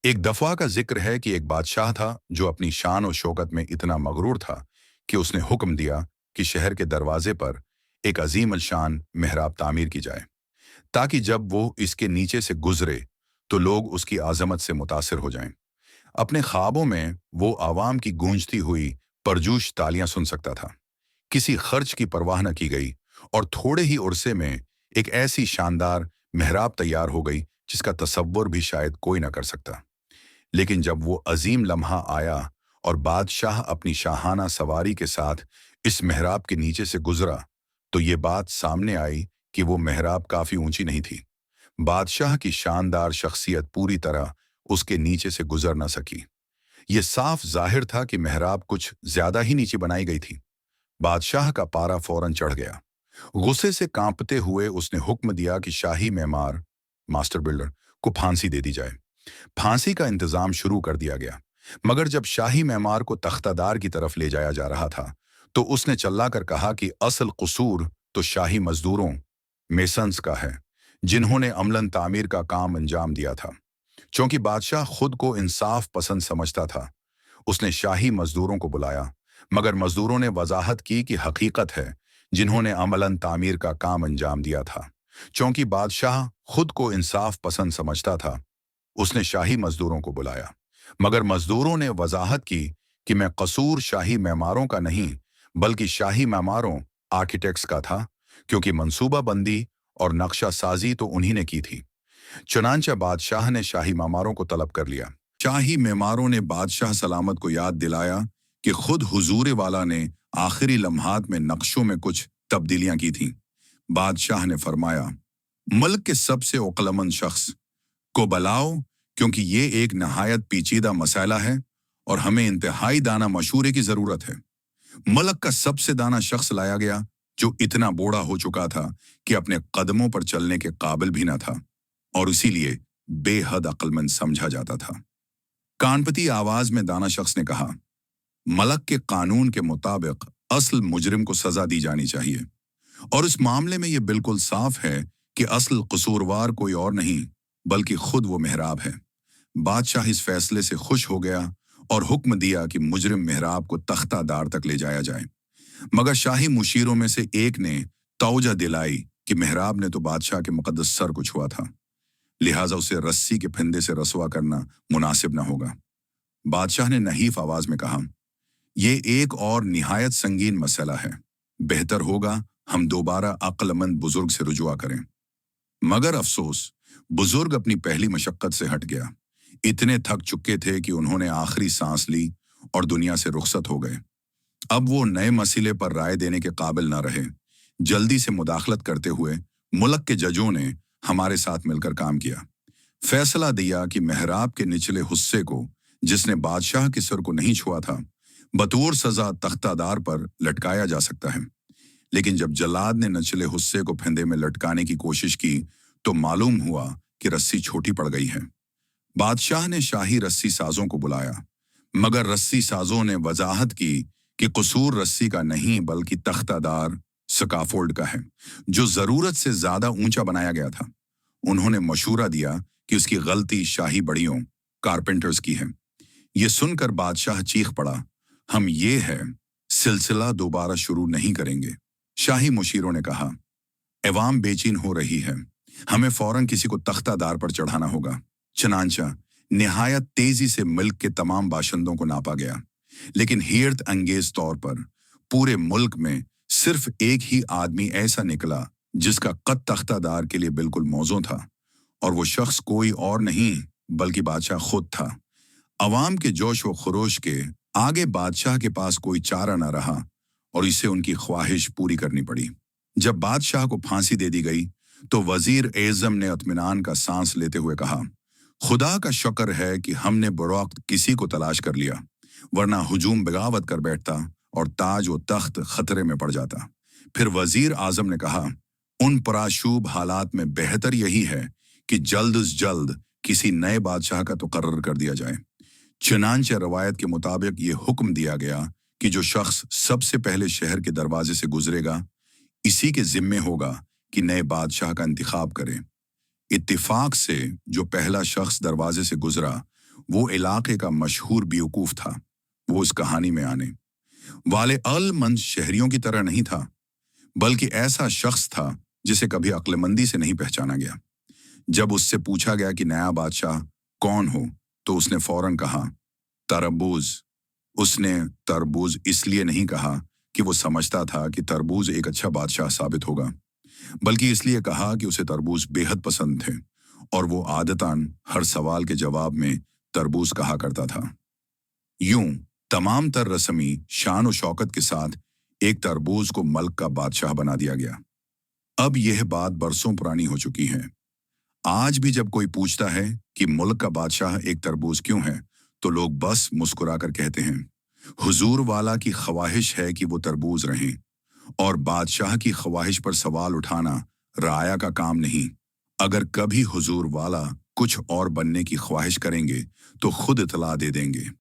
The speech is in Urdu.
ایک دفعہ کا ذکر ہے کہ ایک بادشاہ تھا جو اپنی شان و شوکت میں اتنا مغرور تھا کہ اس نے حکم دیا کہ شہر کے دروازے پر ایک عظیم الشان محراب تعمیر کی جائے تاکہ جب وہ اس کے نیچے سے گزرے تو لوگ اس کی عظمت سے متاثر ہو جائیں۔ اپنے خوابوں میں وہ عوام کی گونجتی ہوئی پرجوش تالیاں سن سکتا تھا۔ کسی خرچ کی پرواہ نہ کی گئی اور تھوڑے ہی عرصے میں ایک ایسی شاندار محراب تیار ہو گئی جس کا تصور بھی شاید کوئی نہ کر سکتا۔ لیکن جب وہ عظیم لمحہ آیا اور بادشاہ اپنی شاہانہ سواری کے ساتھ اس محراب کے نیچے سے گزرا تو یہ بات سامنے آئی کہ وہ محراب کافی اونچی نہیں تھی۔ بادشاہ کی شاندار شخصیت پوری طرح اس کے نیچے سے گزر نہ سکی۔ یہ صاف ظاہر تھا کہ محراب کچھ زیادہ ہی نیچے بنائی گئی تھی۔ بادشاہ کا پارا فوراً چڑھ گیا۔ غصے سے کانپتے ہوئے اس نے حکم دیا کہ شاہی معمار ماسٹر بلڈر کو پھانسی دے دی جائے۔ پھانسی کا انتظام شروع کر دیا گیا، مگر جب شاہی معمار کو تختہ دار کی طرف لے جایا جا رہا تھا تو اس نے چلا کر کہا کہ اصل قصور تو شاہی مزدوروں میسنز کا ہے جنہوں نے عملاً تعمیر کا کام انجام دیا تھا۔ چونکہ بادشاہ خود کو انصاف پسند سمجھتا تھا، اس نے شاہی مزدوروں کو بلایا، مگر مزدوروں نے وضاحت کی کہ حقیقت ہے جنہوں نے عملاً تعمیر کا کام انجام دیا تھا۔ چونکہ بادشاہ خود کو انصاف پسند سمجھتا تھا، اس نے شاہی مزدوروں کو بلایا، مگر مزدوروں نے وضاحت کی کہ میں قصور شاہی معماروں کا نہیں بلکہ شاہی معماروں آرکیٹیکٹس کا تھا، کیونکہ منصوبہ بندی اور نقشہ سازی تو انہی نے کی تھی۔ چنانچہ بادشاہ نے شاہی معماروں کو طلب کر لیا۔ شاہی معماروں نے بادشاہ سلامت کو یاد دلایا کہ خود حضور والا نے آخری لمحات میں نقشوں میں کچھ تبدیلیاں کی تھیں۔ بادشاہ نے فرمایا، ملک کے سب سے عقلمند شخص کو بلاؤ، کیونکہ یہ ایک نہایت پیچیدہ مسئلہ ہے اور ہمیں انتہائی دانا مشورے کی ضرورت ہے۔ ملک کا سب سے دانا شخص لایا گیا جو اتنا بوڑھا ہو چکا تھا کہ اپنے قدموں پر چلنے کے قابل بھی نہ تھا اور اسی لیے بے حد عقلمند سمجھا جاتا تھا۔ کانپتی آواز میں دانا شخص نے کہا، ملک کے قانون کے مطابق اصل مجرم کو سزا دی جانی چاہیے، اور اس معاملے میں یہ بالکل صاف ہے کہ اصل قصوروار کوئی اور نہیں بلکہ خود وہ محراب ہے۔ بادشاہ اس فیصلے سے خوش ہو گیا اور حکم دیا کہ مجرم محراب کو تختہ دار تک لے جایا جائے، مگر شاہی مشیروں میں سے ایک نے توجہ دلائی کہ محراب نے تو بادشاہ کے مقدس سر کو چھوا تھا، لہٰذا اسے رسی کے پھندے سے رسوا کرنا مناسب نہ ہوگا۔ بادشاہ نے نحیف آواز میں کہا، یہ ایک اور نہایت سنگین مسئلہ ہے، بہتر ہوگا ہم دوبارہ عقل مند بزرگ سے رجوع کریں۔ مگر افسوس، بزرگ اپنی پہلی مشقت سے ہٹ گیا۔ اتنے تھک چکے تھے کہ انہوں نے آخری سانس لی اور دنیا سے رخصت ہو گئے۔ اب وہ نئے مسئلے پر رائے دینے کے قابل نہ رہے۔ جلدی سے مداخلت کرتے ہوئے ملک کے ججوں نے ہمارے ساتھ مل کر کام کیا، فیصلہ دیا کہ محراب کے نچلے حصے کو، جس نے بادشاہ کے سر کو نہیں چھوا تھا، بطور سزا تختہ دار پر لٹکایا جا سکتا ہے۔ لیکن جب جلاد نے نچلے حصے کو پھندے میں لٹکانے کی کوشش کی تو معلوم ہوا کہ رسی چھوٹی پڑ گئی ہے۔ بادشاہ نے شاہی رسی سازوں کو بلایا، مگر رسی سازوں نے وضاحت کی کہ قصور رسی کا نہیں بلکہ تختہ دار سکافولڈ کا ہے، جو ضرورت سے زیادہ اونچا بنایا گیا تھا۔ انہوں نے مشورہ دیا کہ اس کی غلطی شاہی بڑیوں کارپینٹرز کی ہے۔ یہ سن کر بادشاہ چیخ پڑا، ہم یہ ہے سلسلہ دوبارہ شروع نہیں کریں گے۔ شاہی مشیروں نے کہا، عوام بے چین ہو رہی ہے، ہمیں فوراً کسی کو تختہ دار پر چڑھانا ہوگا۔ چنانچہ نہایت تیزی سے ملک کے تمام باشندوں کو ناپا گیا، لیکن حیرت انگیز طور پر پورے ملک میں صرف ایک ہی آدمی ایسا نکلا جس کا قد تختہ دار کے لیے بالکل موزوں تھا، اور وہ شخص کوئی اور نہیں بلکہ بادشاہ خود تھا۔ عوام کے جوش و خروش کے آگے بادشاہ کے پاس کوئی چارہ نہ رہا اور اسے ان کی خواہش پوری کرنی پڑی۔ جب بادشاہ کو پھانسی دے دی گئی تو وزیر اعظم نے اطمینان کا سانس لیتے ہوئے کہا، خدا کا شکر ہے کہ ہم نے بروقت کسی کو تلاش کر لیا، ورنہ ہجوم بغاوت کر بیٹھتا اور تاج و تخت خطرے میں پڑ جاتا۔ پھر وزیر اعظم نے کہا، ان پرآشوب حالات میں بہتر یہی ہے کہ جلد از جلد کسی نئے بادشاہ کا تقرر کر دیا جائے۔ چنانچہ روایت کے مطابق یہ حکم دیا گیا کہ جو شخص سب سے پہلے شہر کے دروازے سے گزرے گا، اسی کے ذمے ہوگا کہ نئے بادشاہ کا انتخاب کرے۔ اتفاق سے جو پہلا شخص دروازے سے گزرا وہ علاقے کا مشہور بیوقوف تھا۔ وہ اس کہانی میں آنے والے عقلمند شہریوں کی طرح نہیں تھا، بلکہ ایسا شخص تھا جسے کبھی عقلمندی سے نہیں پہچانا گیا۔ جب اس سے پوچھا گیا کہ نیا بادشاہ کون ہو تو اس نے فوراً کہا تربوز۔ اس نے تربوز اس لیے نہیں کہا کہ وہ سمجھتا تھا کہ تربوز ایک اچھا بادشاہ ثابت ہوگا، بلکہ اس لیے کہا کہ اسے تربوز بے حد پسند تھے اور وہ عادتاً ہر سوال کے جواب میں تربوز کہا کرتا تھا۔ یوں تمام تر رسمی شان و شوکت کے ساتھ ایک تربوز کو ملک کا بادشاہ بنا دیا گیا۔ اب یہ بات برسوں پرانی ہو چکی ہے۔ آج بھی جب کوئی پوچھتا ہے کہ ملک کا بادشاہ ایک تربوز کیوں ہے تو لوگ بس مسکرا کر کہتے ہیں حضور والا کی خواہش ہے کہ وہ تربوز رہیں، اور بادشاہ کی خواہش پر سوال اٹھانا رعایا کا کام نہیں۔ اگر کبھی حضور والا کچھ اور بننے کی خواہش کریں گے تو خود اطلاع دے دیں گے۔